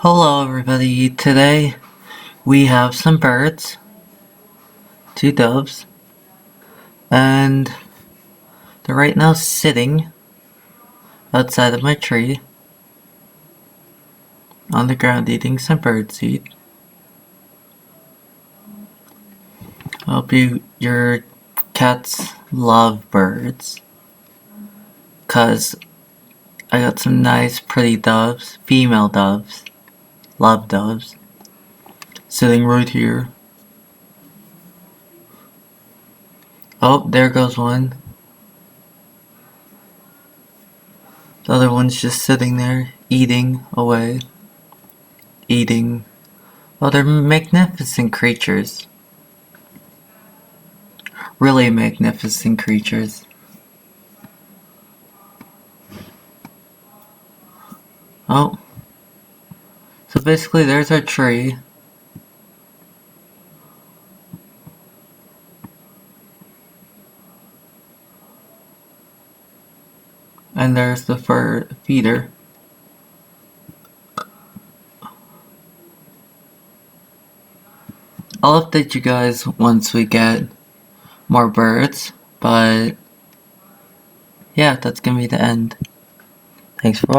Hello everybody, today we have some birds, 2 doves, and they're right now sitting outside of my tree on the ground eating some birdseed. I hope your cats love birds, cause I got some nice pretty doves, female doves, love doves, sitting right here. Oh, there goes one. The other one's just sitting there, eating away. Eating. Oh, they're magnificent creatures. Really magnificent creatures. Oh. So basically there's our tree. And there's the feeder. I'll update you guys once we get more birds, but yeah, that's gonna be the end. Thanks for watching.